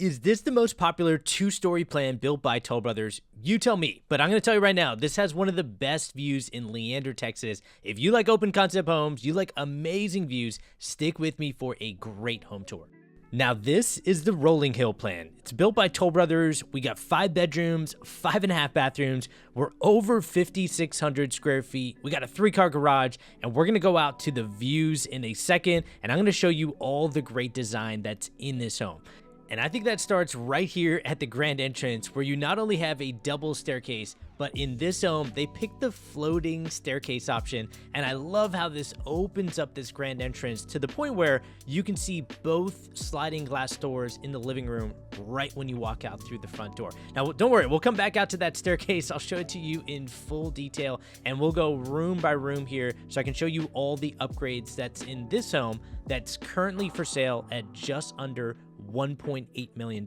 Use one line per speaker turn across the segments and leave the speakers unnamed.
Is this the most popular two-story plan built by Toll Brothers? You tell me, but I'm going to tell you right now, this has one of the best views in Leander, Texas. If you like open concept homes, you like amazing views, stick with me for a great home tour. Now this is the Rollinghill plan. It's built by Toll Brothers. We got 5 bedrooms, 5.5 bathrooms. We're over 5,600 square feet. We got a 3-car garage, and we're gonna go out to the views in a second, and I'm gonna show you all the great design that's in this home. And I think that starts right here at the grand entrance, where you not only have a double staircase, but in this home, they picked the floating staircase option. And I love how this opens up this grand entrance to the point where you can see both sliding glass doors in the living room right when you walk out through the front door. Now, don't worry, we'll come back out to that staircase. I'll show it to you in full detail, and we'll go room by room here so I can show you all the upgrades that's in this home that's currently for sale at just under $1.8 million.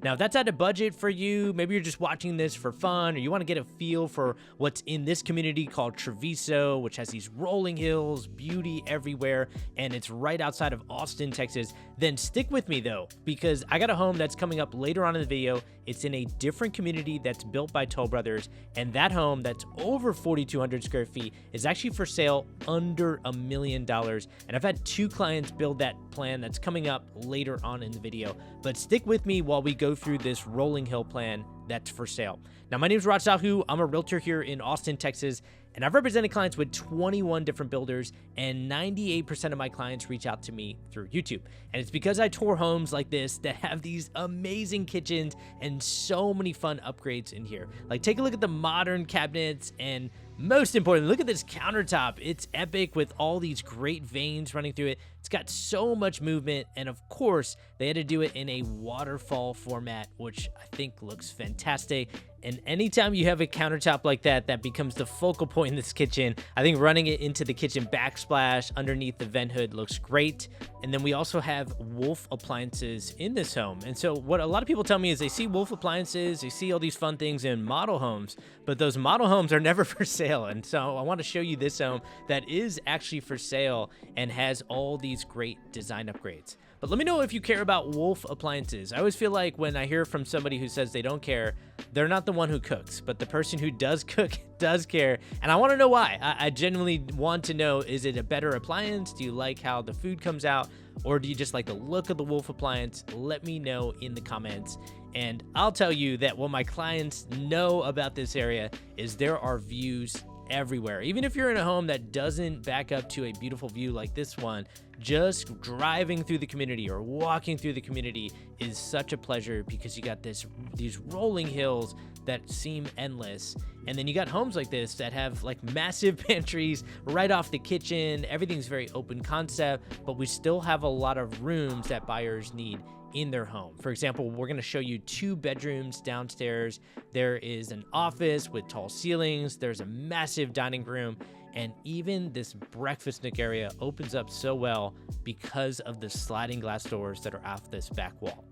Now, if that's out of budget for you, maybe you're just watching this for fun, or you want to get a feel for what's in this community called Travisso, which has these rolling hills, beauty everywhere, and it's right outside of Austin, Texas, then stick with me though, because I got a home that's coming up later on in the video. It's in a different community that's built by Toll Brothers, and that home that's over 4,200 square feet is actually for sale under $1 million. And I've had 2 clients build that plan that's coming up later on in the video. But stick with me while we go through this Rollinghill plan that's for sale. Now, my name is Raj Sahu. I'm a realtor here in Austin, Texas, and I've represented clients with 21 different builders, and 98% of my clients reach out to me through YouTube. And it's because I tour homes like this that have these amazing kitchens and so many fun upgrades in here. Like, take a look at the modern cabinets, and most importantly, look at this countertop. It's epic with all these great veins running through it. It's got so much movement, and of course, they had to do it in a waterfall format, which I think looks fantastic. And anytime you have a countertop like that, that becomes the focal point in this kitchen. I think running it into the kitchen backsplash underneath the vent hood looks great. And then we also have Wolf appliances in this home. And so what a lot of people tell me is they see Wolf appliances, they see all these fun things in model homes, but those model homes are never for sale. And so I want to show you this home that is actually for sale and has all these great design upgrades. But let me know if you care about Wolf appliances. I always feel like when I hear from somebody who says they don't care, they're not the one who cooks, but the person who does cook does care. And I want to know why. I genuinely want to know, is it a better appliance? Do you like how the food comes out? Or do you just like the look of the Wolf appliance? Let me know in the comments. And I'll tell you that what my clients know about this area is there are views everywhere. Even if you're in a home that doesn't back up to a beautiful view like this one, just driving through the community or walking through the community is such a pleasure, because you got these rolling hills that seem endless. And then you got homes like this that have like massive pantries right off the kitchen. Everything's very open concept, but we still have a lot of rooms that buyers need in their home. For example, we're going to show you 2 bedrooms downstairs. There is an office with tall ceilings. There's a massive dining room, and even this breakfast nook area opens up so well because of the sliding glass doors that are off this back wall.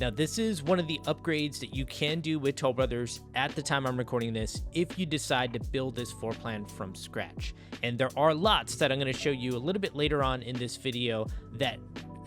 Now, this is one of the upgrades that you can do with Toll Brothers at the time I'm recording this, if you decide to build this floor plan from scratch. And there are lots that I'm going to show you a little bit later on in this video that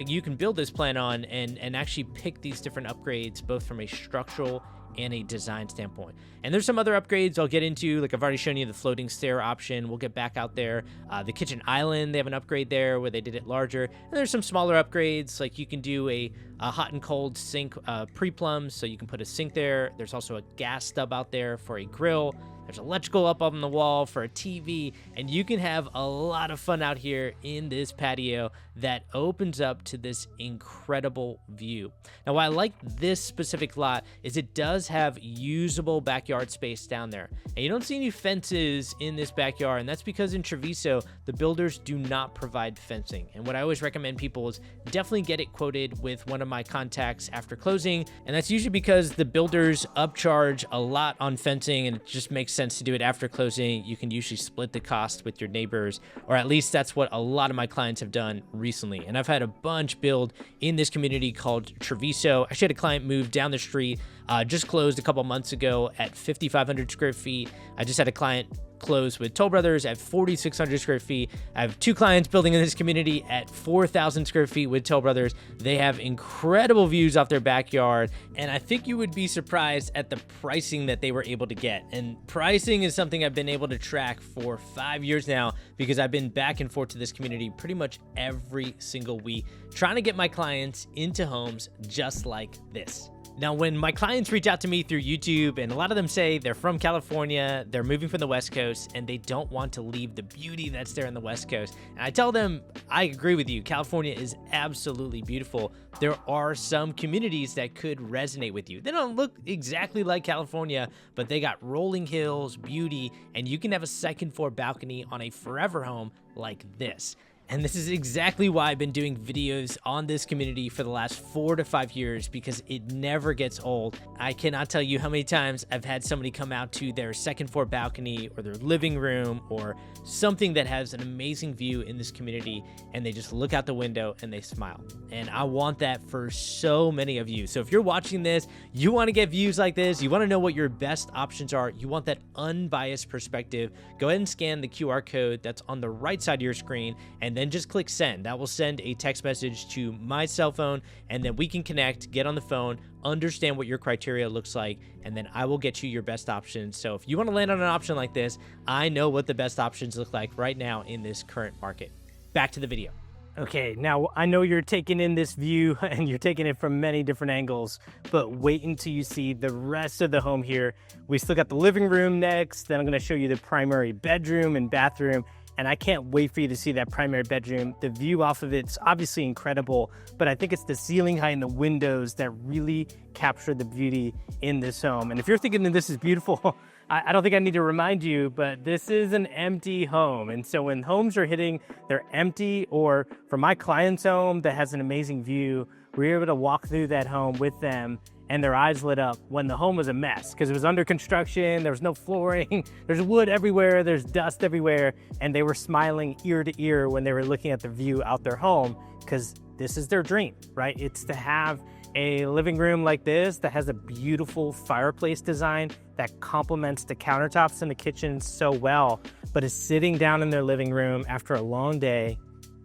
you can build this plan on and actually pick these different upgrades, both from a structural and a design standpoint. And there's some other upgrades I'll get into, like I've already shown you the floating stair option. We'll get back out there. The kitchen island, they have an upgrade there where they did it larger. And there's some smaller upgrades, like you can do a hot and cold sink pre-plumb, so you can put a sink there. There's also a gas stub out there for a grill. There's electrical up on the wall for a TV, and you can have a lot of fun out here in this patio that opens up to this incredible view. Now, why I like this specific lot is it does have usable backyard space down there. And you don't see any fences in this backyard, and that's because in Travisso, the builders do not provide fencing. And what I always recommend people is definitely get it quoted with one of my contacts after closing, and that's usually because the builders upcharge a lot on fencing, and it just makes sense to do it after closing. You can usually split the cost with your neighbors, or at least that's what a lot of my clients have done recently. And I've had a bunch build in this community called Travisso. I actually had a client move down the street, just closed a couple months ago at 5,500 square feet. I just had a client closed with Toll Brothers at 4,600 square feet. I have 2 clients building in this community at 4,000 square feet with Toll Brothers. They have incredible views off their backyard, and I think you would be surprised at the pricing that they were able to get. And pricing is something I've been able to track for 5 years now because I've been back and forth to this community pretty much every single week, trying to get my clients into homes just like this. Now, when my clients reach out to me through YouTube, and a lot of them say they're from California, they're moving from the West Coast, and they don't want to leave the beauty that's there in the West Coast. And I tell them, I agree with you. California is absolutely beautiful. There are some communities that could resonate with you. They don't look exactly like California, but they got rolling hills, beauty, and you can have a second floor balcony on a forever home like this. And this is exactly why I've been doing videos on this community for the last 4 to 5 years, because it never gets old. I cannot tell you how many times I've had somebody come out to their second floor balcony or their living room or something that has an amazing view in this community, and they just look out the window and they smile. And I want that for so many of you. So if you're watching this, you want to get views like this, you want to know what your best options are, you want that unbiased perspective, go ahead and scan the QR code that's on the right side of your screen, and then just click send. That will send a text message to my cell phone, and then we can connect, get on the phone, understand what your criteria looks like, and then I will get you your best options. So if you want to land on an option like this, I know what the best options look like right now in this current market. Back to the video. Okay, now I know you're taking in this view and you're taking it from many different angles, but wait until you see the rest of the home here. We still got the living room next, then I'm going to show you the primary bedroom and bathroom. And I can't wait for you to see that primary bedroom. The view off of it's obviously incredible, but I think it's the ceiling height and the windows that really capture the beauty in this home. And if you're thinking that this is beautiful, I don't think I need to remind you, but this is an empty home. And so when homes are hitting, they're empty, or for my client's home that has an amazing view, we're able to walk through that home with them and their eyes lit up when the home was a mess because it was under construction, there was no flooring, there's wood everywhere, there's dust everywhere, and they were smiling ear to ear when they were looking at the view out their home because this is their dream, right? It's to have a living room like this that has a beautiful fireplace design that complements the countertops in the kitchen so well, but is sitting down in their living room after a long day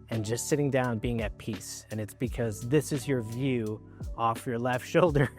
and just sitting down being at peace. And it's because this is your view off your left shoulder.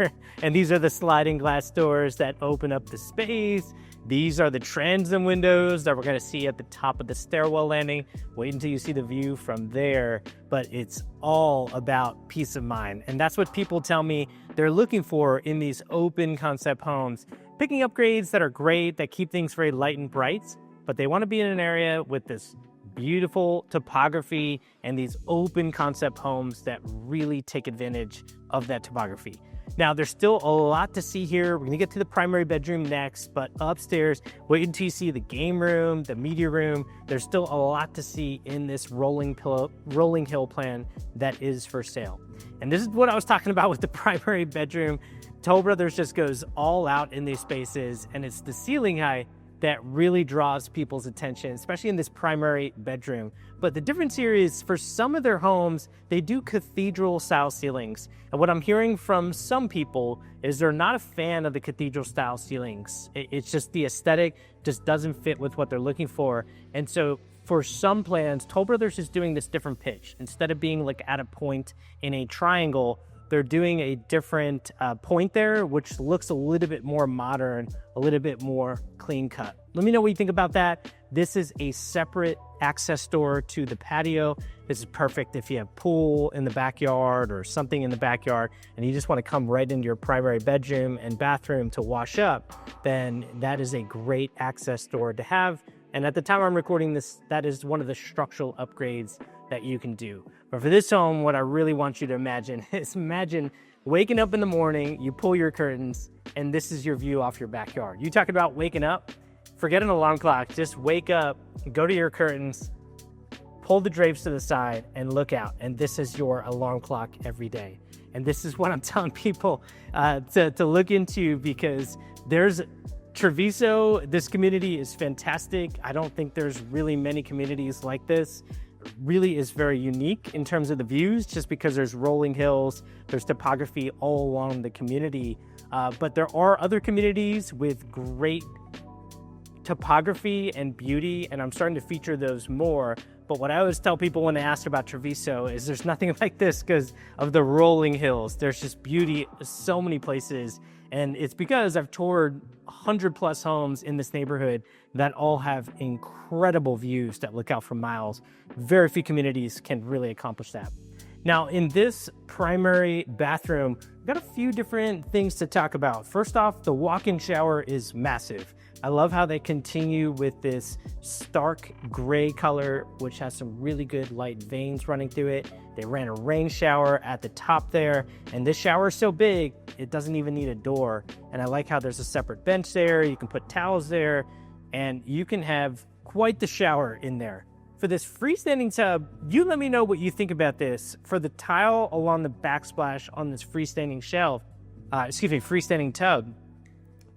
And these are the sliding glass doors that open up the space. These are the transom windows that we're gonna see at the top of the stairwell landing. Wait until you see the view from there. But it's all about peace of mind. And that's what people tell me they're looking for in these open concept homes. Picking upgrades that are great, that keep things very light and bright, but they wanna be in an area with this beautiful topography and these open concept homes that really take advantage of that topography. Now, there's still a lot to see here. We're gonna get to the primary bedroom next, but upstairs, wait until you see the game room, the media room. There's still a lot to see in this Rollinghill plan that is for sale. And this is what I was talking about with the primary bedroom. Toll Brothers just goes all out in these spaces, and it's the ceiling height that really draws people's attention, especially in this primary bedroom. But the difference here is for some of their homes, they do cathedral style ceilings. And what I'm hearing from some people is they're not a fan of the cathedral style ceilings. It's just the aesthetic just doesn't fit with what they're looking for. And so for some plans, Toll Brothers is doing this different pitch. Instead of being like at a point in a triangle, they're doing a different point there, which looks a little bit more modern, a little bit more clean cut. Let me know what you think about that. This is a separate access door to the patio. This is perfect if you have pool in the backyard or something in the backyard and you just want to come right into your primary bedroom and bathroom to wash up, then that is a great access door to have. And at the time I'm recording this, that is one of the structural upgrades that you can do. But for this home, what I really want you to imagine is imagine waking up in the morning, you pull your curtains, and this is your view off your backyard. You talking about waking up? Forget an alarm clock. Just wake up, go to your curtains, pull the drapes to the side, and look out. And this is your alarm clock every day. And this is what I'm telling people to look into, because there's Travisso. This community is fantastic. I don't think there's really many communities like this. Really is very unique in terms of the views, just because there's rolling hills, there's topography all along the community. But there are other communities with great
topography and beauty, and I'm starting to feature those more. But what I always tell people when they ask about Travisso is there's nothing like this because of the rolling hills. There's just beauty so many places. And it's because I've toured 100 plus homes in this neighborhood that all have incredible views that look out for miles. Very few communities can really accomplish that. Now, in this primary bathroom, we've got a few different things to talk about. First off, the walk-in shower is massive. I love how they continue with this stark gray color, which has some really good light veins running through it. They ran a rain shower at the top there, and this shower is so big, it doesn't even need a door. And I like how there's a separate bench there. You can put towels there, and you can have quite the shower in there. For this freestanding tub, you let me know what you think about this. For the tile along the backsplash on this freestanding freestanding tub,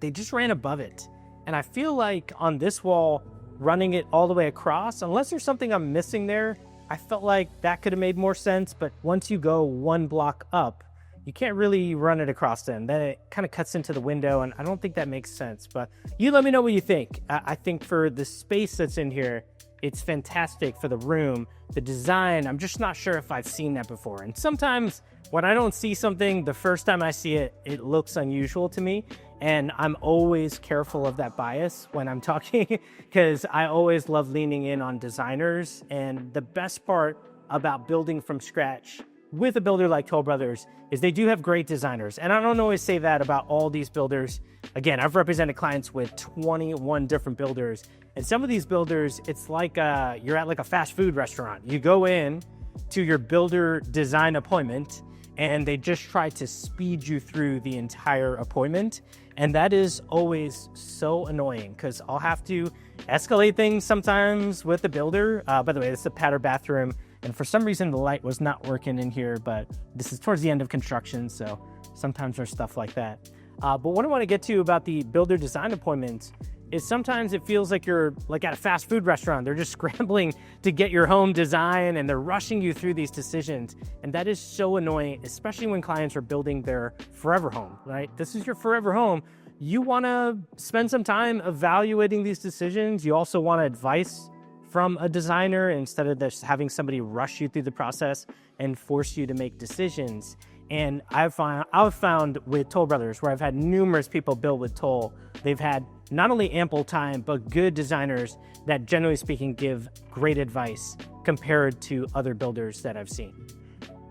they just ran above it. And I feel like on this wall, running it all the way across, unless there's something I'm missing there, I felt like that could have made more sense. But once you go one block up, you can't really run it across then. Then it kind of cuts into the window, and I don't think that makes sense. But you let me know what you think. I think for the space that's in here, it's fantastic for the room. The design, I'm just not sure if I've seen that before. And sometimes when I don't see something, the first time I see it, it looks unusual to me. And I'm always careful of that bias when I'm talking because I always love leaning in on designers. And the best part about building from scratch with a builder like Toll Brothers is they do have great designers. And I don't always say that about all these builders. Again, I've represented clients with 21 different builders. And some of these builders, it's like you're at like a fast food restaurant. You go in to your builder design appointment and they just try to speed you through the entire appointment. And that is always so annoying because I'll have to escalate things sometimes with the builder. By the way, this is a pattern bathroom. And for some reason, the light was not working in here, but this is towards the end of construction. So sometimes there's stuff like that. But what I want to get to about the builder design appointments is sometimes it feels like you're like at a fast food restaurant. They're just scrambling to get your home design and they're rushing you through these decisions. And that is so annoying, especially when clients are building their forever home, right? This is your forever home. You want to spend some time evaluating these decisions. You also want advice from a designer instead of just having somebody rush you through the process and force you to make decisions. And I've found with Toll Brothers, where I've had numerous people build with Toll, they've had not only ample time, but good designers that, generally speaking, give great advice compared to other builders that I've seen.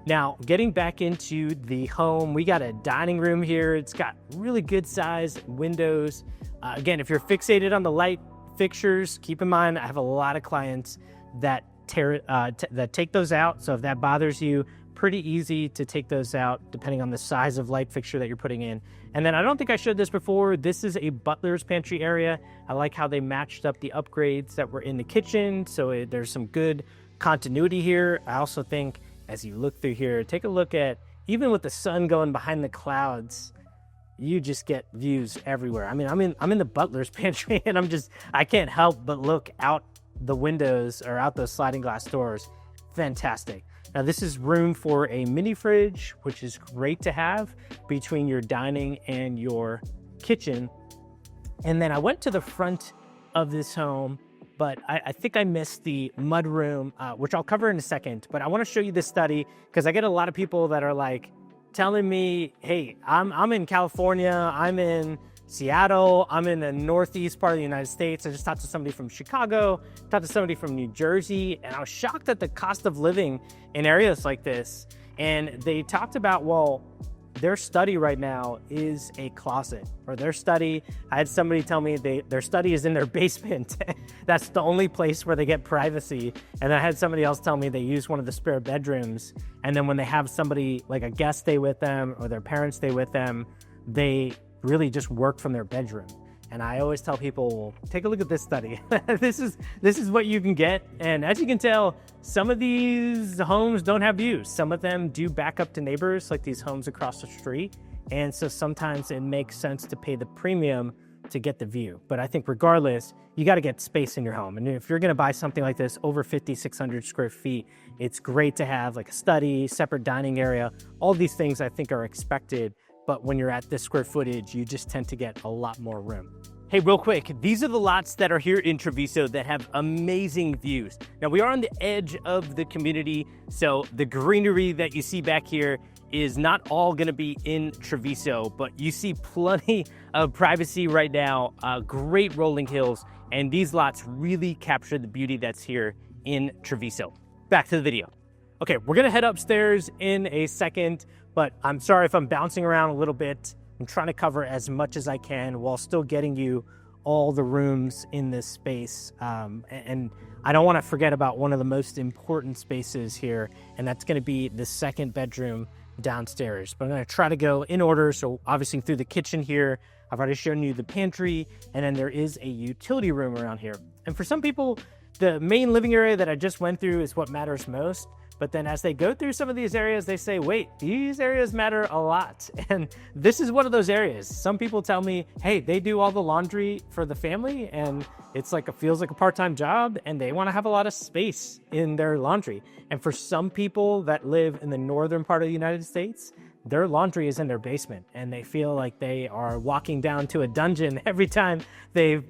Now, getting back into the home, we got a dining room here. It's got really good sized windows. Again, if you're fixated on the light fixtures, keep in mind, I have a lot of clients that take those out. So if that bothers you, pretty easy to take those out depending on the size of light fixture that you're putting in. And then I don't think I showed this before. This is a butler's pantry area. I like how they matched up the upgrades that were in the kitchen. So there's some good continuity here. I also think as you look through here, take a look at, even with the sun going behind the clouds, you just get views everywhere. I mean, I'm in the butler's pantry and I can't help but look out the windows or out those sliding glass doors. Fantastic. Now this is room for a mini fridge, which is great to have between your dining and your kitchen. And then I went to the front of this home, but I think I missed the mud room, which I'll cover in a second. But I want to show you this study because I get a lot of people that are like telling me, hey, I'm in California, I'm in Seattle, I'm in the northeast part of the United States. I just talked to somebody from Chicago, talked to somebody from New Jersey, and I was shocked at the cost of living in areas like this. And they talked about, well, their study right now is a closet, or their study, I had somebody tell me their study is in their basement. That's the only place where they get privacy. And I had somebody else tell me they use one of the spare bedrooms. And then when they have somebody, like a guest, stay with them or their parents stay with them, they really just work from their bedroom. And I always tell people, well, take a look at this study. This is what you can get. And as you can tell, some of these homes don't have views. Some of them do back up to neighbors, like these homes across the street. And so sometimes it makes sense to pay the premium to get the view. But I think regardless, you got to get space in your home. And if you're going to buy something like this over 5,600 square feet, it's great to have like a study, separate dining area. All these things I think are expected. But when you're at this square footage, you just tend to get a lot more room. Hey, real quick, these are the lots that are here in Travisso that have amazing views. Now, we are on the edge of the community, so the greenery that you see back here is not all gonna be in Travisso, but you see plenty of privacy right now, great rolling hills, and these lots really capture the beauty that's here in Travisso. Back to the video. Okay, we're gonna head upstairs in a second, but I'm sorry if I'm bouncing around a little bit. I'm trying to cover as much as I can while still getting you all the rooms in this space. And I don't want to forget about one of the most important spaces here, and that's going to be the second bedroom downstairs. But I'm going to try to go in order. So obviously through the kitchen here, I've already shown you the pantry, and then there is a utility room around here. And for some people, the main living area that I just went through is what matters most. But then as they go through some of these areas, they say, wait, these areas matter a lot. And this is one of those areas. Some people tell me, hey, they do all the laundry for the family and it's like, it feels like a part-time job and they want to have a lot of space in their laundry. And for some people that live in the northern part of the United States, their laundry is in their basement and they feel like they are walking down to a dungeon every time they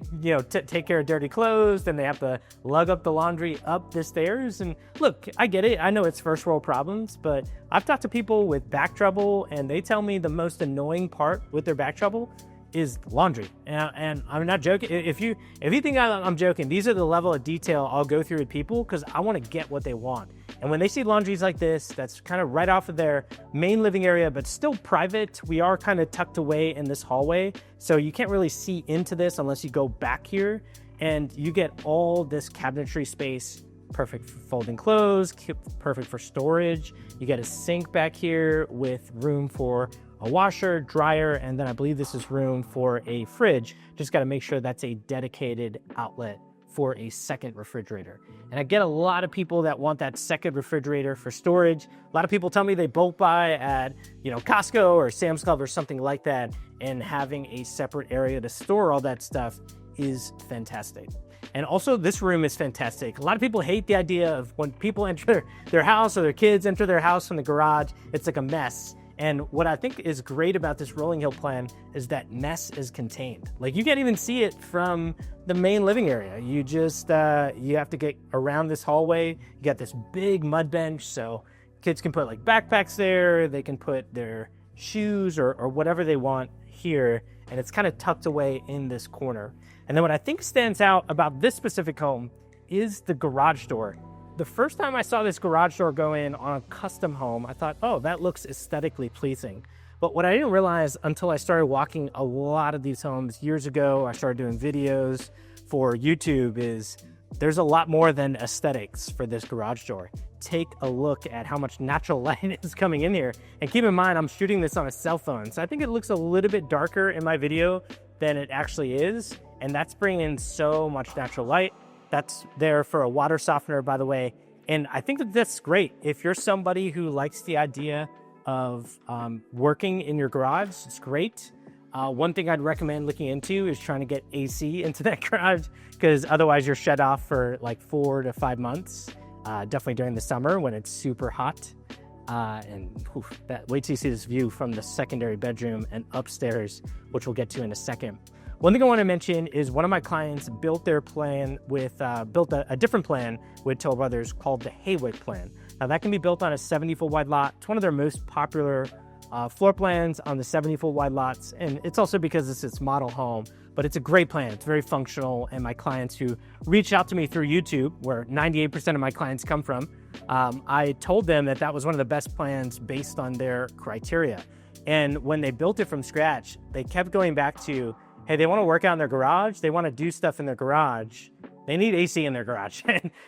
take care of dirty clothes. Then they have to lug up the laundry up the stairs. And look, I get it. I know it's first world problems, but I've talked to people with back trouble and they tell me the most annoying part with their back trouble is laundry. And I'm not joking. If you think I'm joking, these are the level of detail I'll go through with people because I want to get what they want. And when they see laundries like this, that's kind of right off of their main living area, but still private. We are kind of tucked away in this hallway, so you can't really see into this unless you go back here. And you get all this cabinetry space, perfect for folding clothes, perfect for storage. You get a sink back here with room for a washer, dryer, and then I believe this is room for a fridge. Just got to make sure that's a dedicated outlet for a second refrigerator. And I get a lot of people that want that second refrigerator for storage. A lot of people tell me they bulk buy at, Costco or Sam's Club or something like that, and having a separate area to store all that stuff is fantastic. And also this room is fantastic. A lot of people hate the idea of when people enter their house or their kids enter their house from the garage, it's like a mess. And what I think is great about this Rollinghill plan is that mess is contained. Like you can't even see it from the main living area. You just, you have to get around this hallway. You got this big mud bench, so kids can put like backpacks there. They can put their shoes or whatever they want here. And it's kind of tucked away in this corner. And then what I think stands out about this specific home is the garage door. The first time I saw this garage door go in on a custom home, I thought, oh, that looks aesthetically pleasing. But what I didn't realize until I started walking a lot of these homes years ago, I started doing videos for YouTube, is there's a lot more than aesthetics for this garage door. Take a look at how much natural light is coming in here. And keep in mind, I'm shooting this on a cell phone, so I think it looks a little bit darker in my video than it actually is. And that's bringing in so much natural light. That's there for a water softener, by the way. And I think that that's great. If you're somebody who likes the idea of working in your garage, it's great. One thing I'd recommend looking into is trying to get AC into that garage, because otherwise you're shut off for like 4 to 5 months, definitely during the summer when it's super hot. Wait till you see this view from the secondary bedroom and upstairs, which we'll get to in a second. One thing I want to mention is one of my clients built their plan with, built a different plan with Toll Brothers called the Haywick plan. Now that can be built on a 70-foot wide lot. It's one of their most popular floor plans on the 70-foot wide lots. And it's also because it's its model home, but it's a great plan. It's very functional. And my clients who reached out to me through YouTube, where 98% of my clients come from, I told them that that was one of the best plans based on their criteria. And when they built it from scratch, they kept going back to, hey, they want to work out in their garage. They want to do stuff in their garage. They need AC in their garage.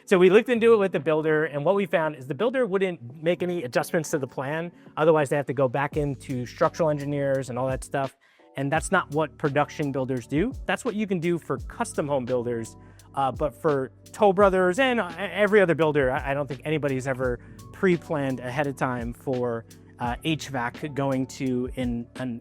So we looked into it with the builder, and what we found is the builder wouldn't make any adjustments to the plan. Otherwise, they have to go back into structural engineers and all that stuff. And that's not what production builders do. That's what you can do for custom home builders. But for Toll Brothers and every other builder, I don't think anybody's ever pre-planned ahead of time for HVAC going to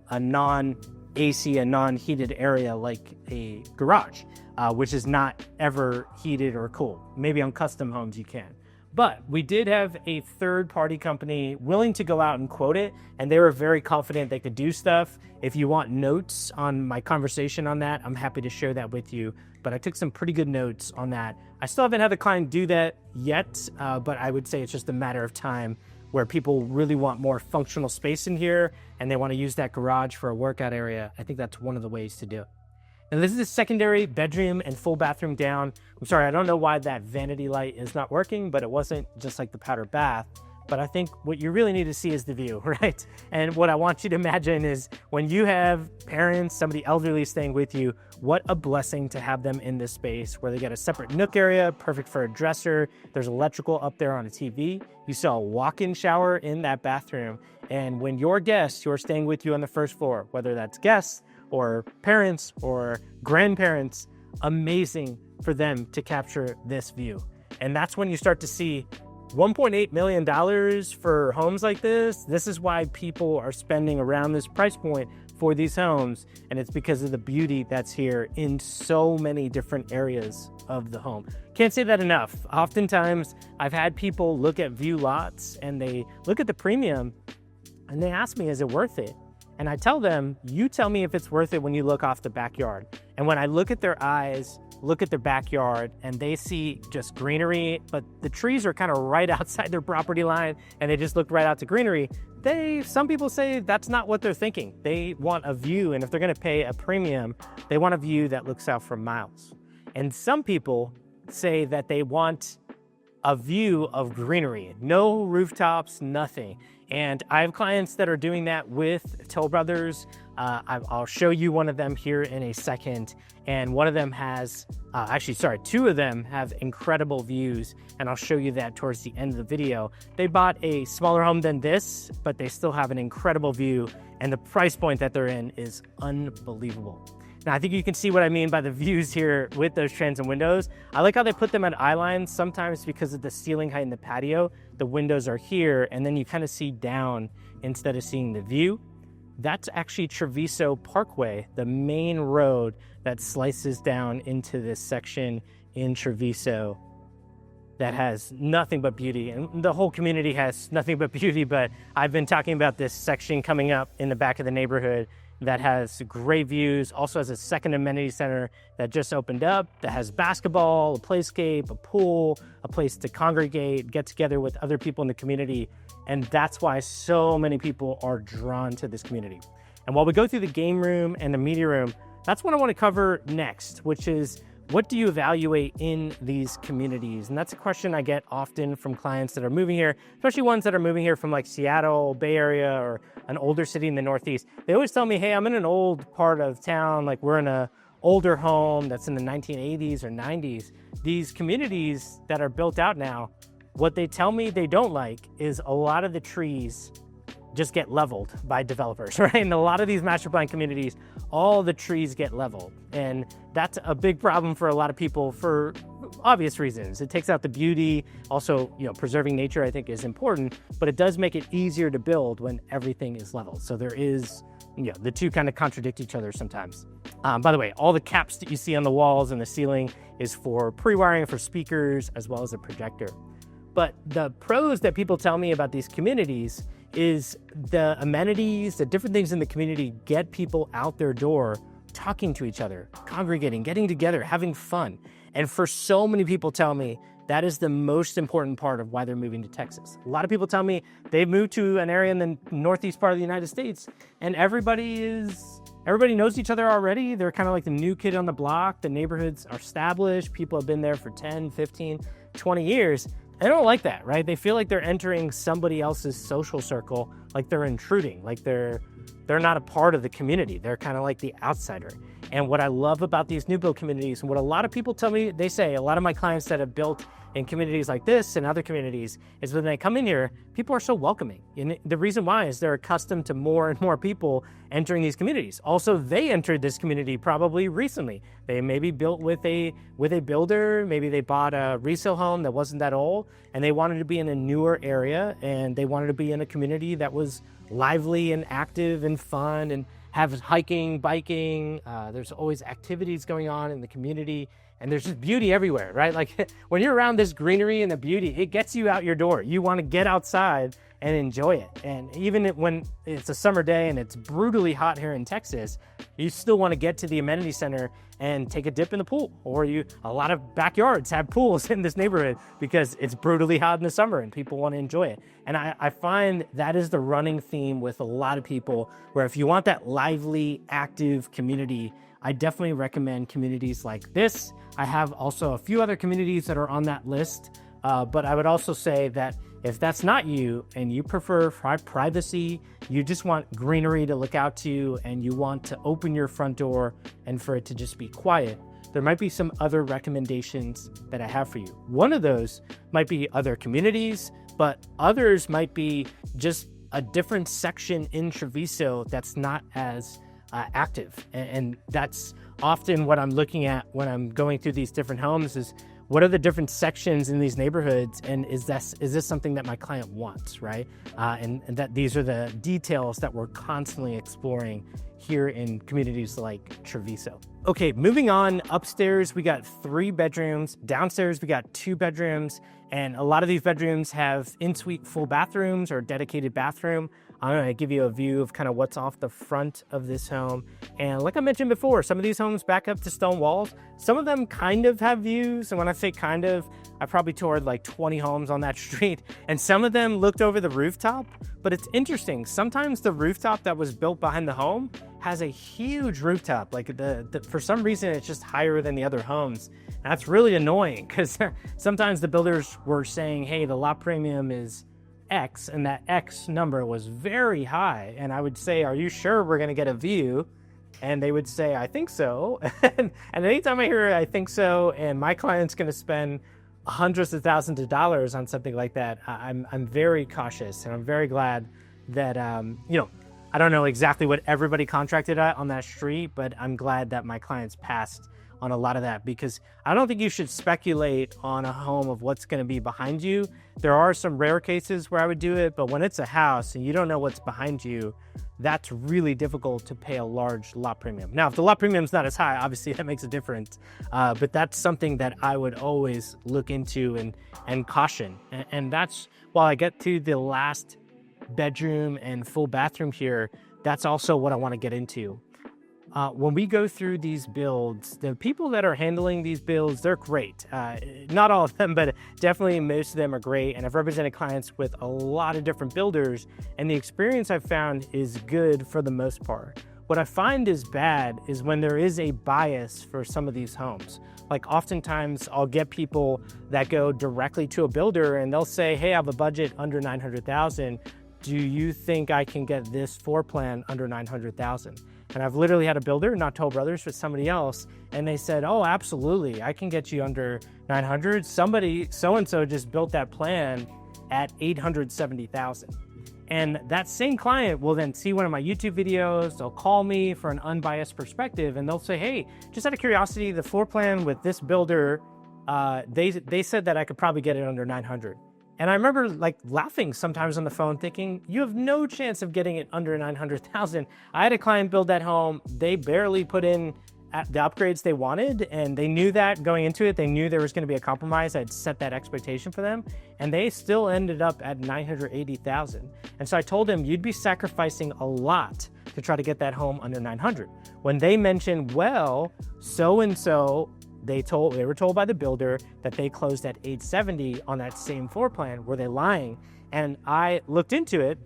a non-AC, a non-heated area like a garage, which is not ever heated or cooled. Maybe on custom homes you can. But we did have a third-party company willing to go out and quote it, and they were very confident they could do stuff. If you want notes on my conversation on that, I'm happy to share that with you. But I took some pretty good notes on that. I still haven't had the client do that yet, but I would say it's just a matter of time where people really want more functional space in here, and they want to use that garage for a workout area. I think that's one of the ways to do it. And this is a secondary bedroom and full bathroom down. I'm sorry, I don't know why that vanity light is not working, but it wasn't just like the powder bath. But I think what you really need to see is the view, right? And what I want you to imagine is when you have parents, somebody elderly staying with you, what a blessing to have them in this space where they get a separate nook area, perfect for a dresser. There's electrical up there on a TV. You saw a walk-in shower in that bathroom. And when your guests who are staying with you on the first floor, whether that's guests or parents or grandparents, amazing for them to capture this view. And that's when you start to see $1.8 million for homes like this. This is why people are spending around this price point for these homes. And it's because of the beauty that's here in so many different areas of the home. Can't say that enough. Oftentimes I've had people look at view lots and they look at the premium and they ask me, is it worth it? And I tell them, you tell me if it's worth it when you look off the backyard. And when I look at their eyes, look at their backyard, and they see just greenery, but the trees are kind of right outside their property line, and they just look right out to greenery, some people say that's not what they're thinking. They want a view, and if they're gonna pay a premium, they want a view that looks out for miles. And some people say that they want a view of greenery, no rooftops, nothing. And I have clients that are doing that with Toll Brothers. I'll show you one of them here in a second. And one of them has, two of them have incredible views. And I'll show you that towards the end of the video. They bought a smaller home than this, but they still have an incredible view. And the price point that they're in is unbelievable. Now, I think you can see what I mean by the views here with those transom windows. I like how they put them at eye lines. Sometimes because of the ceiling height in the patio, the windows are here, and then you kind of see down instead of seeing the view. That's actually Travisso Parkway, the main road that slices down into this section in Travisso that has nothing but beauty. And the whole community has nothing but beauty, but I've been talking about this section coming up in the back of the neighborhood that has great views, also has a second amenity center that just opened up, that has basketball, a playscape, a pool, a place to congregate, get together with other people in the community. And that's why so many people are drawn to this community. And while we go through the game room and the media room, that's what I want to cover next, which is what do you evaluate in these communities? And that's a question I get often from clients that are moving here, especially ones that are moving here from like Seattle, Bay Area, or an older city in the Northeast. They always tell me, hey, I'm in an old part of town, like we're in a older home that's in the 1980s or 90s. These communities that are built out now, what they tell me they don't like is a lot of the trees just get leveled by developers, right? And a lot of these master plan communities, all the trees get leveled. And that's a big problem for a lot of people for obvious reasons. It takes out the beauty. Also, preserving nature, I think, is important, but it does make it easier to build when everything is leveled. So there is, the two kind of contradict each other sometimes. By the way, all the caps that you see on the walls and the ceiling is for pre-wiring for speakers as well as a projector. But the pros that people tell me about these communities is the amenities, the different things in the community get people out their door, talking to each other, congregating, getting together, having fun. And for so many people tell me that is the most important part of why they're moving to Texas. A lot of people tell me they've moved to an area in the northeast part of the United States and everybody knows each other already. They're kind of like the new kid on the block. The neighborhoods are established. People have been there for 10, 15, 20 years. They don't like that, right? They feel like they're entering somebody else's social circle, like they're intruding, like they're not a part of the community. They're kind of like the outsider. And what I love about these new build communities, and what a lot of people tell me, they say, a lot of my clients that have built in communities like this and other communities, is when they come in here, people are so welcoming. And the reason why is they're accustomed to more and more people entering these communities. Also, they entered this community probably recently. They maybe built with a builder, maybe they bought a resale home that wasn't that old, and they wanted to be in a newer area, and they wanted to be in a community that was lively and active and fun and have hiking, biking. There's always activities going on in the community. and there's just beauty everywhere, right? Like when you're around this greenery and the beauty, it gets you out your door. You want to get outside and enjoy it. And even when it's a summer day and it's brutally hot here in Texas, you still want to get to the amenity center and take a dip in the pool. Or a lot of backyards have pools in this neighborhood because it's brutally hot in the summer and people want to enjoy it. And I find that is the running theme with a lot of people, where if you want that lively, active community, I definitely recommend communities like this. I have also a few other communities that are on that list, but I would also say that if that's not you and you prefer privacy, you just want greenery to look out to, and you want to open your front door and for it to just be quiet, there might be some other recommendations that I have for you. One of those might be other communities, but others might be just a different section in Travisso that's not as active. And that's often what I'm looking at when I'm going through these different homes is, what are the different sections in these neighborhoods, and is this something that my client wants, right? And that these are the details that we're constantly exploring here in communities like Travisso. Okay, moving on. Upstairs, we got 3 bedrooms. Downstairs, we got 2 bedrooms. And a lot of these bedrooms have in-suite full bathrooms or dedicated bathroom. I'm going to give you a view of kind of what's off the front of this home. And like I mentioned before, some of these homes back up to stone walls. Some of them kind of have views. And when I say kind of, I probably toured like 20 homes on that street. And some of them looked over the rooftop. But it's interesting. Sometimes the rooftop that was built behind the home has a huge rooftop. Like for some reason, it's just higher than the other homes. And that's really annoying because sometimes the builders were saying, hey, the lot premium is X, and that X number was very high. And I would say, are you sure we're going to get a view? And they would say, I think so. And anytime I hear I think so, and my client's going to spend hundreds of thousands of dollars on something like that, I'm very cautious, and I'm very glad that, I don't know exactly what everybody contracted at on that street, but I'm glad that my clients passed on a lot of that, because I don't think you should speculate on a home of what's going to be behind you. There are some rare cases where I would do it, but when it's a house and you don't know what's behind you, that's really difficult to pay a large lot premium. Now, if the lot premium is not as high, obviously that makes a difference, but that's something that I would always look into and caution. And that's, while I get to the last bedroom and full bathroom here, that's also what I want to get into. When we go through these builds, the people that are handling these builds, they're great. Not all of them, but definitely most of them are great. And I've represented clients with a lot of different builders, and the experience I've found is good for the most part. What I find is bad is when there is a bias for some of these homes. Like oftentimes I'll get people that go directly to a builder and they'll say, hey, I have a budget under $900,000. Do you think I can get this floor plan under $900,000? And I've literally had a builder, not Toll Brothers, but somebody else, and they said, oh, absolutely, I can get you under 900. Somebody, so-and-so just built that plan at 870,000. And that same client will then see one of my YouTube videos, they'll call me for an unbiased perspective, and they'll say, hey, just out of curiosity, the floor plan with this builder, they said that I could probably get it under 900. And I remember like laughing sometimes on the phone thinking, you have no chance of getting it under 900,000. I had a client build that home. They barely put in the upgrades they wanted, and they knew that going into it. They knew there was going to be a compromise. I'd set that expectation for them, and they still ended up at 980,000. And so I told them, you'd be sacrificing a lot to try to get that home under 900. When they mentioned, well, so-and-so, they were told by the builder that they closed at 870 on that same floor plan. Were they lying? And I looked into it,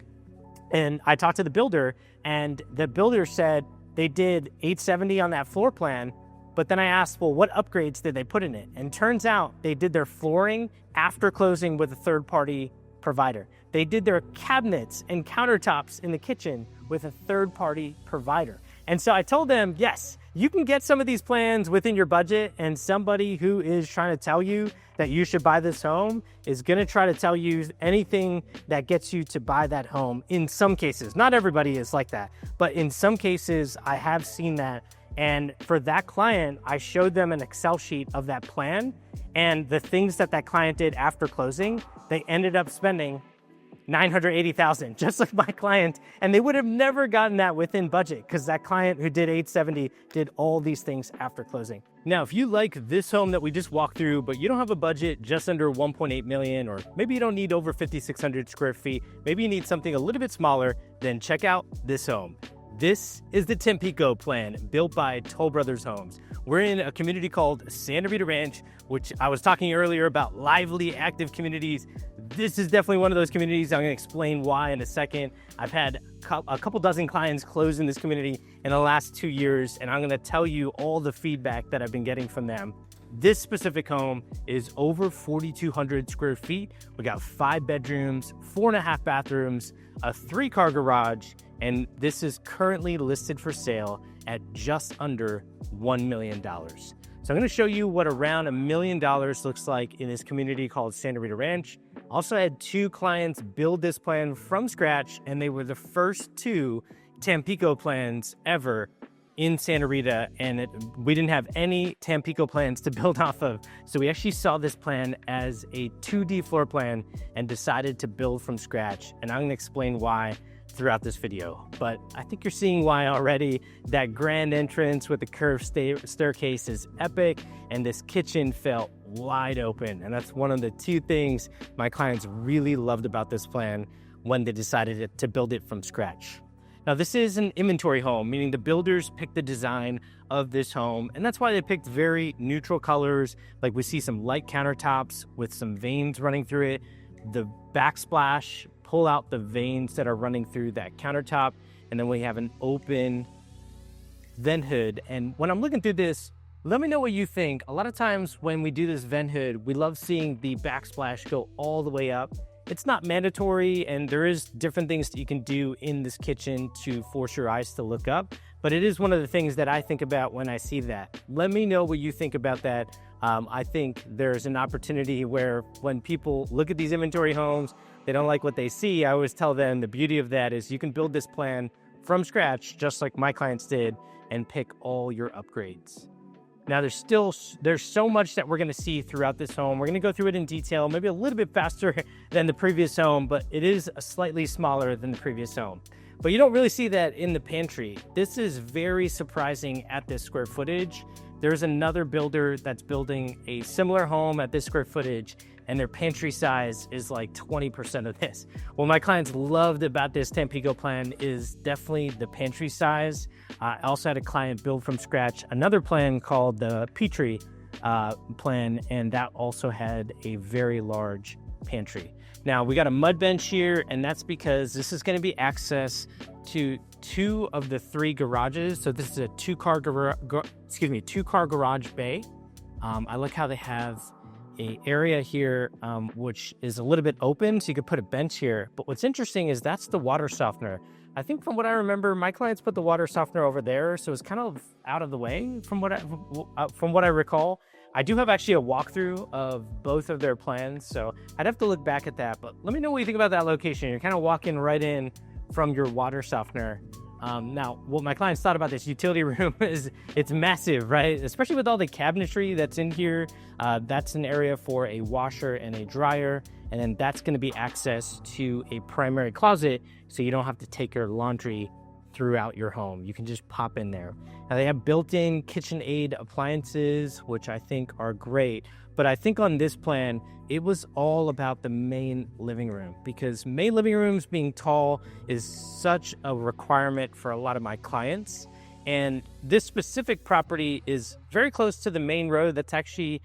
and I talked to the builder, and the builder said they did 870 on that floor plan. But then I asked, well, what upgrades did they put in it? And turns out they did their flooring after closing with a third-party provider. They did their cabinets and countertops in the kitchen with a third-party provider. And so I told them, yes, you can get some of these plans within your budget, and somebody who is trying to tell you that you should buy this home is going to try to tell you anything that gets you to buy that home. In some cases, not everybody is like that, but in some cases I have seen that. And for that client, I showed them an Excel sheet of that plan and the things that client did after closing. They ended up spending $980,000, just like my client, and they would have never gotten that within budget because that client who did $870 did all these things after closing. Now, if you like this home that we just walked through, but you don't have a budget just under 1.8 million, or maybe you don't need over 5,600 square feet, maybe you need something a little bit smaller, then check out this home. This is the Tampico plan built by Toll Brothers Homes. We're in a community called Santa Rita Ranch, which I was talking earlier about lively, active communities. This is definitely one of those communities. I'm going to explain why in a second. I've had a couple dozen clients close in this community in the last 2 years, and I'm going to tell you all the feedback that I've been getting from them. This specific home is over 4,200 square feet. We got 5 bedrooms, 4.5 bathrooms, a 3-car garage, and this is currently listed for sale at just under $1 million. So I'm going to show you what around $1 million looks like in this community called Santa Rita Ranch. Also had 2 clients build this plan from scratch, and they were the first 2 Tampico plans ever in Santa Rita, and we didn't have any Tampico plans to build off of. So we actually saw this plan as a 2D floor plan and decided to build from scratch. And I'm going to explain why throughout this video, but I think you're seeing why already. That grand entrance with the curved staircase is epic, and this kitchen felt wide open, and that's one of the 2 things my clients really loved about this plan when they decided to build it from scratch. Now, this is an inventory home, meaning the builders picked the design of this home, and that's why they picked very neutral colors. Like, we see some light countertops with some veins running through it. The backsplash pull out the veins that are running through that countertop, and then we have an open vent hood. And when I'm looking through this, let me know what you think. A lot of times when we do this vent hood, we love seeing the backsplash go all the way up. It's not mandatory, and there is different things that you can do in this kitchen to force your eyes to look up, but it is one of the things that I think about when I see that. Let me know what you think about that. I think there's an opportunity where when people look at these inventory homes, they don't like what they see. I always tell them the beauty of that is you can build this plan from scratch, just like my clients did, and pick all your upgrades. Now, there's so much that we're going to see throughout this home. We're going to go through it in detail, maybe a little bit faster than the previous home, but it is slightly smaller than the previous home. But you don't really see that in the pantry. This is very surprising at this square footage. There's another builder that's building a similar home at this square footage, and their pantry size is like 20% of this. What my clients loved about this Tampico plan is definitely the pantry size. I also had a client build from scratch another plan called the Petrie plan, and that also had a very large pantry. Now, we got a mud bench here, and that's because this is going to be access to 2 of the 3 garages. So this is a 2-car garage bay. I like how they have a area here which is a little bit open, so you could put a bench here. But what's interesting is that's the water softener. I think from what I remember, my clients put the water softener over there, so it's kind of out of the way from what I recall. I do have actually a walkthrough of both of their plans, so I'd have to look back at that. But let me know what you think about that location. You're kind of walking right in from your water softener. Now, what my clients thought about this utility room is it's massive, right? Especially with all the cabinetry that's in here. That's an area for a washer and a dryer, and then that's going to be access to a primary closet, so you don't have to take your laundry throughout your home. You can just pop in there. Now, they have built-in KitchenAid appliances, which I think are great. But I think on this plan, it was all about the main living room, because main living rooms being tall is such a requirement for a lot of my clients. And this specific property is very close to the main road. That's actually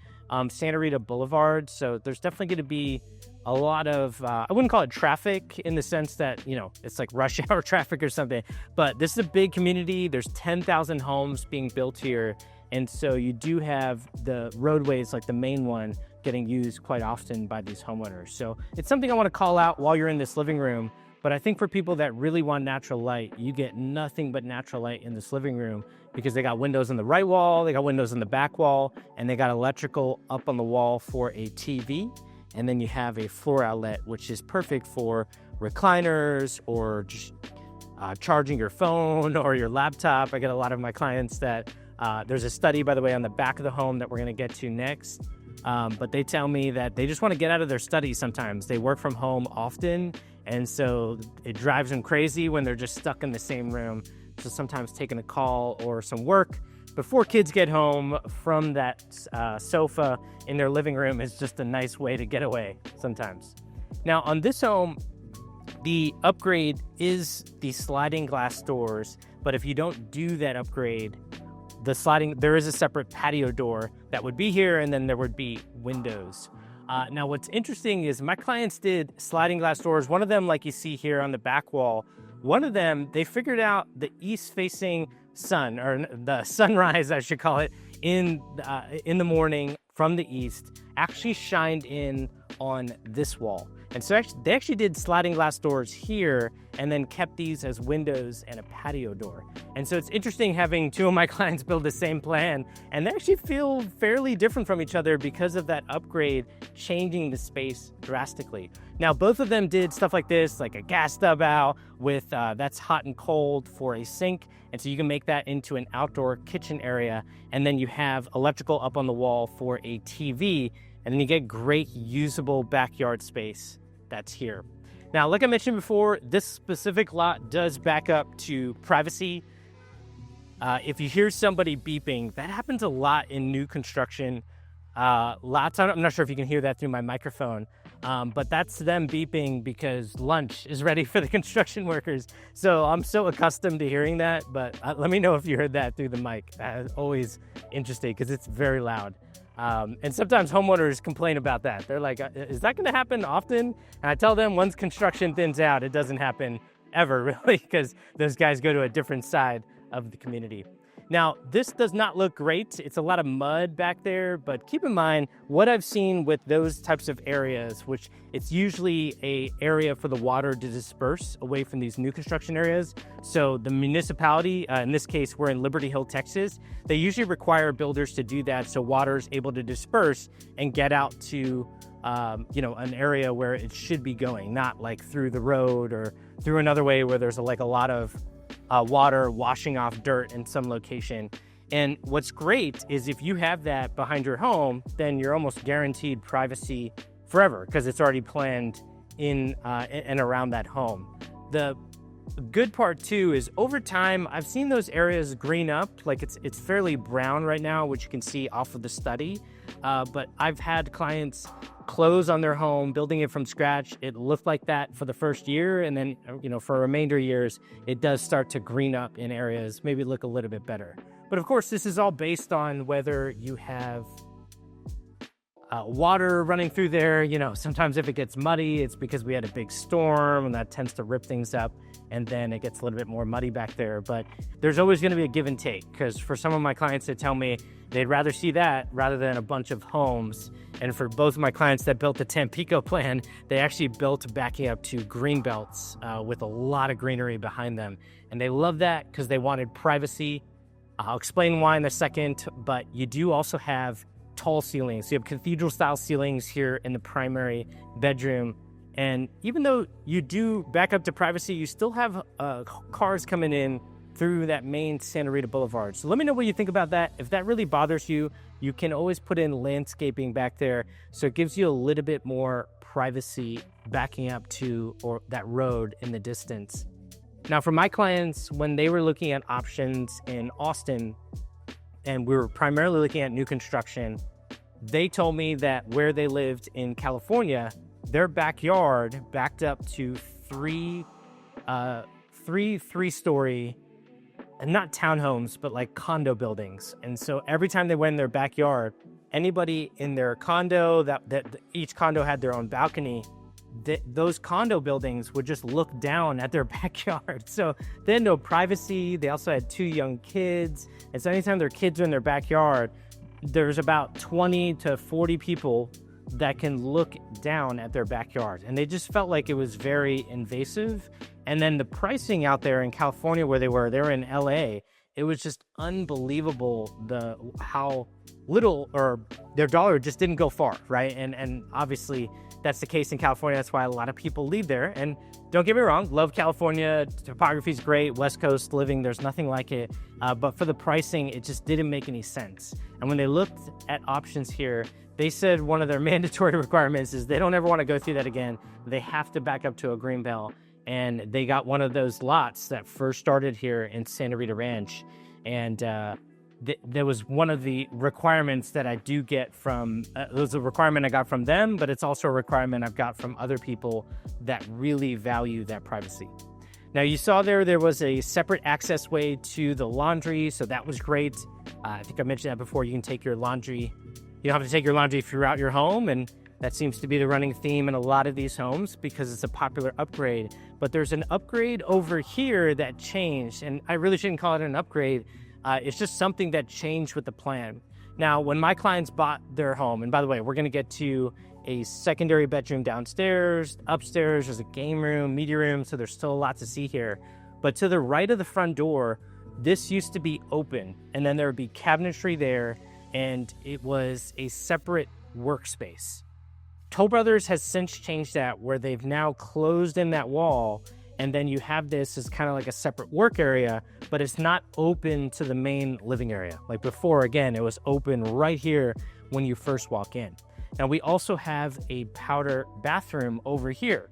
Santa Rita Boulevard. So there's definitely going to be a lot of, I wouldn't call it traffic in the sense that, you know, it's like rush hour traffic or something, but this is a big community. There's 10,000 homes being built here. And so you do have the roadways, like the main one, getting used quite often by these homeowners. So it's something I want to call out while you're in this living room. But I think for people that really want natural light, you get nothing but natural light in this living room, because they got windows on the right wall, they got windows on the back wall, and they got electrical up on the wall for a TV. And then you have a floor outlet, which is perfect for recliners or just charging your phone or your laptop. I get a lot of my clients that there's a study, by the way, on the back of the home that we're going to get to next. But they tell me that they just want to get out of their study sometimes. They work from home often, And so it drives them crazy when they're just stuck in the same room. So sometimes taking a call or some work before kids get home from that sofa in their living room is just a nice way to get away sometimes. Now on this home, the upgrade is the sliding glass doors, but if you don't do that upgrade, there is a separate patio door that would be here, and then there would be windows. Now what's interesting is my clients did sliding glass doors. One of them, like you see here on the back wall, one of them, they figured out the east-facing sun, or the sunrise, I should call it, in the morning from the east, actually shined in on this wall. And so they actually did sliding glass doors here and then kept these as windows and a patio door. And so it's interesting having two of my clients build the same plan, and they actually feel fairly different from each other because of that upgrade changing the space drastically. Now, both of them did stuff like this, like a gas stub out with that's hot and cold for a sink. And so you can make that into an outdoor kitchen area. And then you have electrical up on the wall for a TV. And then you get great usable backyard space that's here. Now, like I mentioned before, this specific lot does back up to privacy. If you hear somebody beeping, that happens a lot in new construction. I'm not sure if you can hear that through my microphone, but that's them beeping because lunch is ready for the construction workers. So I'm so accustomed to hearing that, but let me know if you heard that through the mic. That is always interesting because it's very loud. And sometimes homeowners complain about that. They're like, is that going to happen often? And I tell them once construction thins out, it doesn't happen ever really, because those guys go to a different side of the community. Now, this does not look great. It's a lot of mud back there, but keep in mind what I've seen with those types of areas, which it's usually a area for the water to disperse away from these new construction areas. So the municipality, in this case, we're in Liberty Hill, Texas, they usually require builders to do that so water is able to disperse and get out to an area where it should be going, not like through the road or through another way where there's a lot of water washing off dirt in some location. And what's great is if you have that behind your home, then you're almost guaranteed privacy forever because it's already planned in and around that home. The good part too is over time, I've seen those areas green up. Like it's fairly brown right now, which you can see off of the study. But I've had clients close on their home, building it from scratch. It looked like that for the first year. And then, for remainder years, it does start to green up in areas, maybe look a little bit better. But of course, this is all based on whether you have water running through there. Sometimes if it gets muddy, it's because we had a big storm and that tends to rip things up. And then it gets a little bit more muddy back there. But there's always going to be a give and take, because for some of my clients that tell me they'd rather see that rather than a bunch of homes. And for both of my clients that built the Tampico plan, they actually built backing up to green belts with a lot of greenery behind them. And they love that because they wanted privacy. I'll explain why in a second, but you do also have tall ceilings. So you have cathedral style ceilings here in the primary bedroom. And even though you do back up to privacy, you still have cars coming in through that main Santa Rita Boulevard. So let me know what you think about that. If that really bothers you, you can always put in landscaping back there. So it gives you a little bit more privacy backing up to that road in the distance. Now for my clients, when they were looking at options in Austin, and we were primarily looking at new construction, they told me that where they lived in California, their backyard backed up to three-story, and not townhomes, but like condo buildings. And so every time they went in their backyard, anybody in their condo, that each condo had their own balcony, those condo buildings would just look down at their backyard. So they had no privacy. They also had 2 young kids. And so anytime their kids are in their backyard, there's about 20 to 40 people that can look down at their backyard. And they just felt like it was very invasive. And then the pricing out there in California where they were in LA, it was just unbelievable how little, or their dollar just didn't go far, right? And obviously that's the case in California. That's why a lot of people leave there. And don't get me wrong, love California. Topography is great. West Coast living, there's nothing like it. But for the pricing, it just didn't make any sense. And when they looked at options here, they said one of their mandatory requirements is they don't ever want to go through that again. They have to back up to a greenbelt. And they got one of those lots that first started here in Santa Rita Ranch. And there was one of the requirements that I do get from, it was a requirement I got from them, but it's also a requirement I've got from other people that really value that privacy. Now, you saw there was a separate access way to the laundry, so that was great. I think I mentioned that before. You can take your laundry. You don't have to take your laundry throughout your home, and that seems to be the running theme in a lot of these homes because it's a popular upgrade. But there's an upgrade over here that changed, and I really shouldn't call it an upgrade. It's just something that changed with the plan. Now, when my clients bought their home, and by the way, we're going to get to a secondary bedroom downstairs, upstairs, there's a game room, media room, so there's still a lot to see here. But to the right of the front door, this used to be open, and then there would be cabinetry there, and it was a separate workspace. Toll Brothers has since changed that, where they've now closed in that wall, and then you have this as kind of like a separate work area, but it's not open to the main living area. Like before, again, it was open right here when you first walk in. Now, we also have a powder bathroom over here.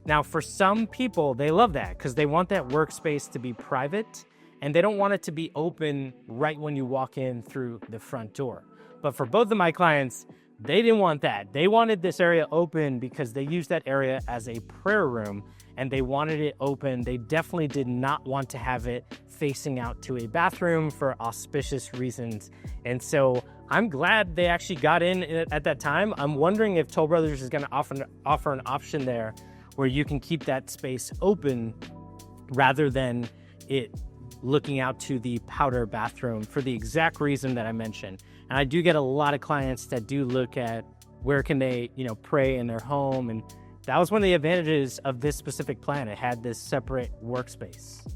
Now, for some people, they love that because they want that workspace to be private, and they don't want it to be open right when you walk in through the front door. But for both of my clients, they didn't want that. They wanted this area open because they used that area as a prayer room, and they wanted it open. They definitely did not want to have it facing out to a bathroom for auspicious reasons. And so I'm glad they actually got in at that time. I'm wondering if Toll Brothers is going to offer an option there where you can keep that space open rather than it looking out to the powder bathroom for the exact reason that I mentioned. And I do get a lot of clients that do look at where can they, pray in their home. And that was one of the advantages of this specific plan. It had this separate workspace.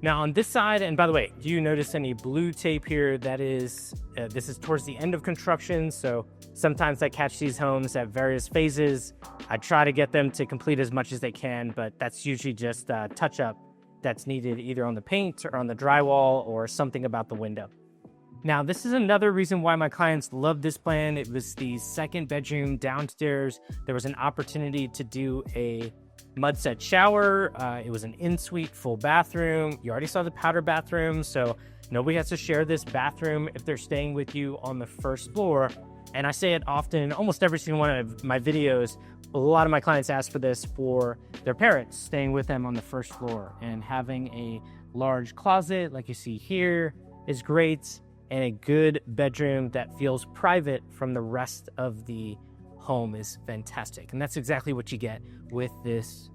Now on this side, and by the way, do you notice any blue tape here? That is, this is towards the end of construction. So sometimes I catch these homes at various phases. I try to get them to complete as much as they can, but that's usually just a touch up that's needed either on the paint or on the drywall or something about the window. Now, this is another reason why my clients love this plan. It was the second bedroom downstairs. There was an opportunity to do a mud set shower. It was an in-suite full bathroom. You already saw the powder bathroom, so nobody has to share this bathroom if they're staying with you on the first floor. And I say it often, almost every single one of my videos, a lot of my clients ask for this for their parents staying with them on the first floor. And having a large closet like you see here is great, and a good bedroom that feels private from the rest of the home is fantastic. And that's exactly what you get with this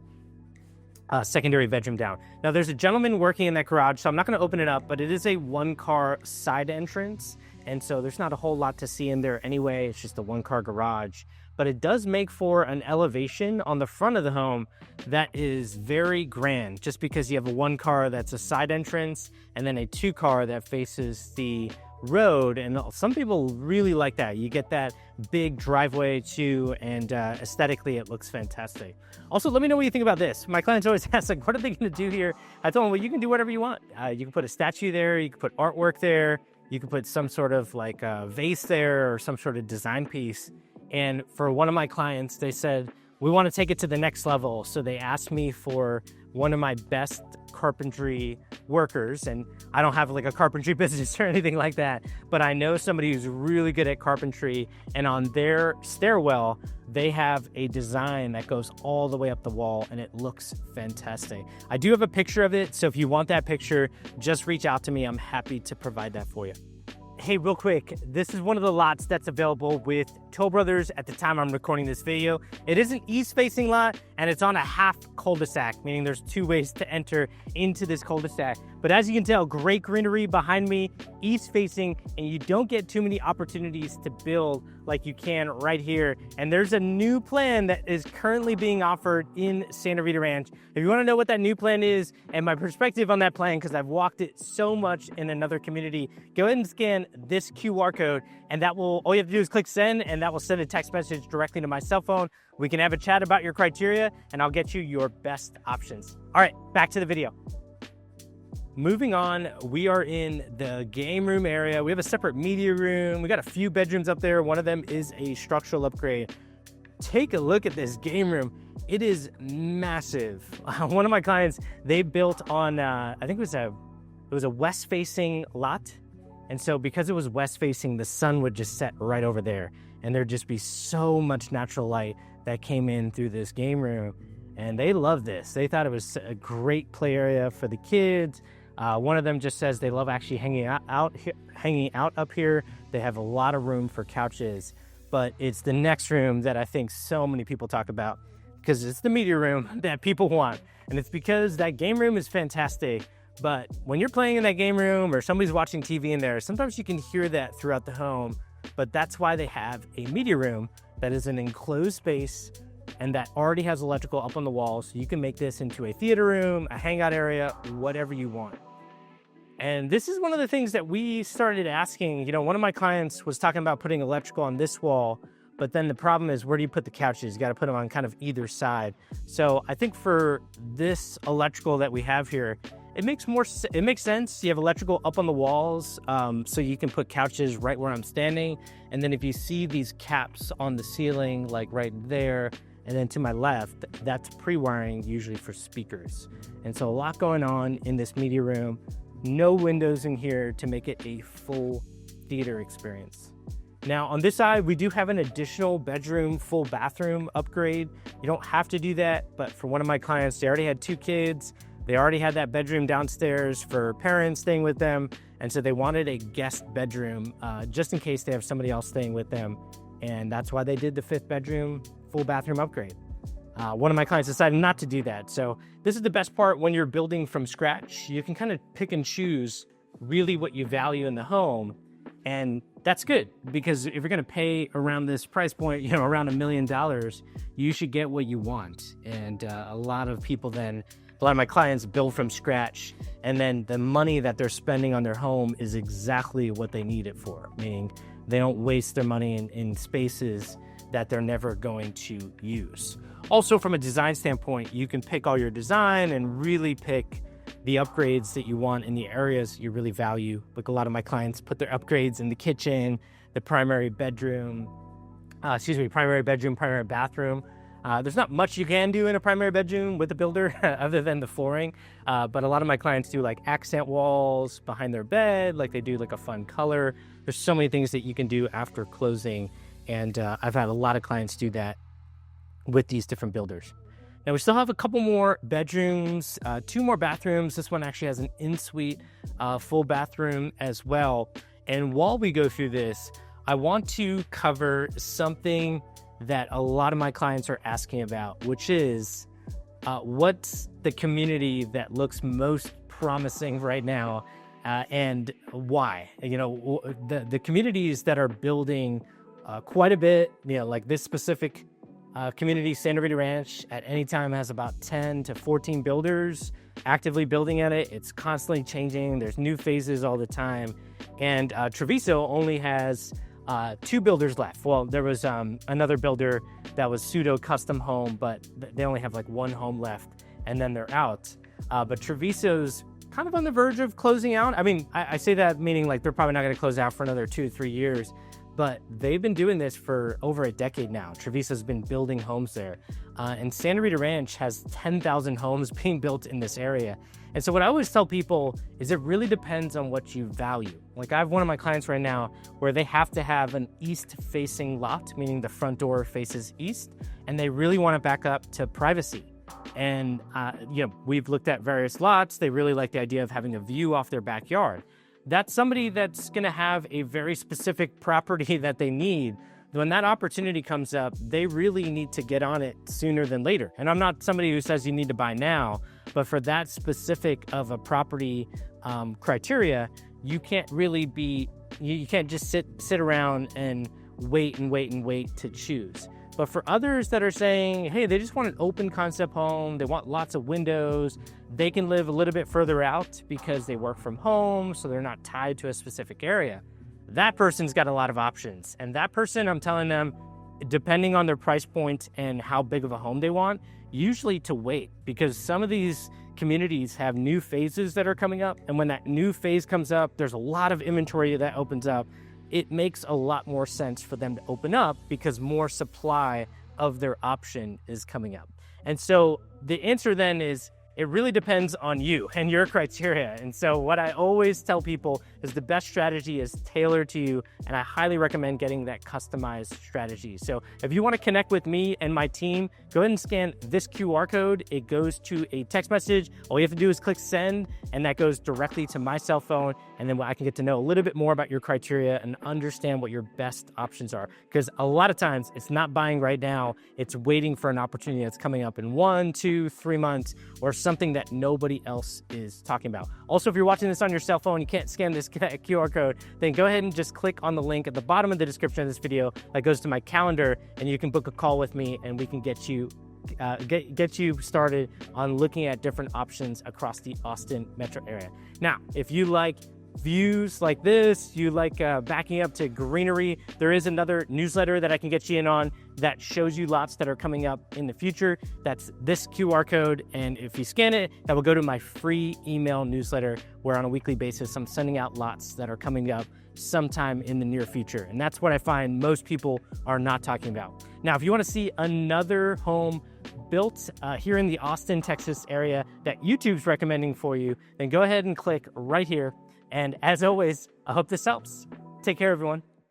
secondary bedroom down. Now, there's a gentleman working in that garage, so I'm not going to open it up, but it is a one-car side entrance, and so there's not a whole lot to see in there anyway. It's just a one-car garage. But it does make for an elevation on the front of the home that is very grand, just because you have a one car that's a side entrance and then a two car that faces the road. And some people really like that. You get that big driveway too, and aesthetically it looks fantastic. Also, let me know what you think about this. My clients always ask, like, what are they going to do here? I told them, well, you can do whatever you want. You can put a statue there, you can put artwork there, you can put some sort of like a vase there or some sort of design piece. And for one of my clients, they said, we want to take it to the next level. So they asked me for one of my best carpentry workers. And I don't have like a carpentry business or anything like that, but I know somebody who's really good at carpentry. And on their stairwell, they have a design that goes all the way up the wall, and it looks fantastic. I do have a picture of it. So if you want that picture, just reach out to me. I'm happy to provide that for you. Hey, real quick, this is one of the lots that's available with Toll Brothers at the time I'm recording this video. It is an east-facing lot, and it's on a half cul-de-sac, meaning there's two ways to enter into this cul-de-sac. But as you can tell, great greenery behind me, east-facing, and you don't get too many opportunities to build like you can right here. And there's a new plan that is currently being offered in Santa Rita Ranch. If you want to know what that new plan is and my perspective on that plan, because I've walked it so much in another community, go ahead and scan this QR code, and that will, all you have to do is click send, and that will send a text message directly to my cell phone. We can have a chat about your criteria, and I'll get you your best options. All right, back to the video. Moving on, we are in the game room area. We have a separate media room. We got a few bedrooms up there. One of them is a structural upgrade. Take a look at this game room. It is massive. One of my clients, they built on, I think it was a west-facing lot. And so because it was west-facing, the sun would just set right over there. And there'd just be so much natural light that came in through this game room. And they loved this. They thought it was a great play area for the kids. One of them just says they love actually hanging out up here. They have a lot of room for couches, but it's the next room that I think so many people talk about because it's the media room that people want. And it's because that game room is fantastic, but when you're playing in that game room or somebody's watching TV in there, sometimes you can hear that throughout the home, but that's why they have a media room that is an enclosed space and that already has electrical up on the walls. So you can make this into a theater room, a hangout area, whatever you want. And this is one of the things that we started asking. You know, one of my clients was talking about putting electrical on this wall, but then the problem is, where do you put the couches? You got to put them on kind of either side. So I think for this electrical that we have here, it makes sense. You have electrical up on the walls, so you can put couches right where I'm standing. And then if you see these caps on the ceiling, like right there, and then to my left, that's pre-wiring usually for speakers. And so a lot going on in this media room. No windows in here to make it a full theater experience. Now on this side, we do have an additional bedroom, full bathroom upgrade. You don't have to do that, but for one of my clients, they already had 2 kids. They already had that bedroom downstairs for parents staying with them. And so they wanted a guest bedroom just in case they have somebody else staying with them. And that's why they did the 5th bedroom, full bathroom upgrade. One of my clients decided not to do that. So this is the best part when you're building from scratch. You can kind of pick and choose really what you value in the home. And that's good because if you're going to pay around this price point, you know, around $1 million, you should get what you want. And a lot of my clients build from scratch, and then the money that they're spending on their home is exactly what they need it for, meaning they don't waste their money in spaces that they're never going to use. Also, from a design standpoint, you can pick all your design and really pick the upgrades that you want in the areas you really value. Like a lot of my clients put their upgrades in the kitchen, the primary bathroom. There's not much you can do in a primary bedroom with a builder other than the flooring. But a lot of my clients do like accent walls behind their bed, like they do like a fun color. There's so many things that you can do after closing. And I've had a lot of clients do that with these different builders. Now we still have a couple more bedrooms, 2 more bathrooms. This one actually has an in-suite full bathroom as well. And while we go through this, I want to cover something that a lot of my clients are asking about, which is what's the community that looks most promising right now and why? You know, the communities that are building quite a bit, you know, like this specific community, Santa Rita Ranch, at any time has about 10 to 14 builders actively building at it. It's constantly changing. There's new phases all the time. And Travisso only has 2 builders left. Well, there was another builder that was pseudo custom home, but they only have like 1 home left and then they're out. But Travisso's kind of on the verge of closing out. I mean, I say that meaning like they're probably not going to close out for another 2 to 3 years. But they've been doing this for over a decade now. Travisso's been building homes there. And Santa Rita Ranch has 10,000 homes being built in this area. And so what I always tell people is it really depends on what you value. Like I have one of my clients right now where they have to have an east-facing lot, meaning the front door faces east, and they really want to back up to privacy. And we've looked at various lots. They really like the idea of having a view off their backyard. That's somebody that's going to have a very specific property that they need. When that opportunity comes up, they really need to get on it sooner than later. And I'm not somebody who says you need to buy now, but for that specific of a property criteria, you can't really you can't just sit around and wait to choose. But for others that are saying, hey, they just want an open concept home, they want lots of windows, they can live a little bit further out because they work from home, so they're not tied to a specific area. that person's got a lot of options. And that person, I'm telling them, depending on their price point and how big of a home they want, usually to wait, because some of these communities have new phases that are coming up. And when that new phase comes up, there's a lot of inventory that opens up. It makes a lot more sense for them to open up because more supply of their option is coming up. And so the answer then is, it really depends on you and your criteria. And so what I always tell people is the best strategy is tailored to you, and I highly recommend getting that customized strategy. So if you want to connect with me and my team, go ahead and scan this QR code. It goes to a text message. All you have to do is click send, and that goes directly to my cell phone. And then I can get to know a little bit more about your criteria and understand what your best options are. Because a lot of times it's not buying right now, it's waiting for an opportunity that's coming up in 1, 2, 3 months, or something that nobody else is talking about. Also, if you're watching this on your cell phone, you can't scan this QR code, then go ahead and just click on the link at the bottom of the description of this video that goes to my calendar, and you can book a call with me, and we can get you started on looking at different options across the Austin metro area. Now, if you like views like this, you like backing up to greenery, there is another newsletter that I can get you in on that shows you lots that are coming up in the future. That's this QR code, and if you scan it, that will go to my free email newsletter where on a weekly basis I'm sending out lots that are coming up sometime in the near future. And that's what I find most people are not talking about. Now, if you want to see another home built here in the Austin, Texas area that YouTube's recommending for you, then go ahead and click right here. And as always, I hope this helps. Take care, everyone.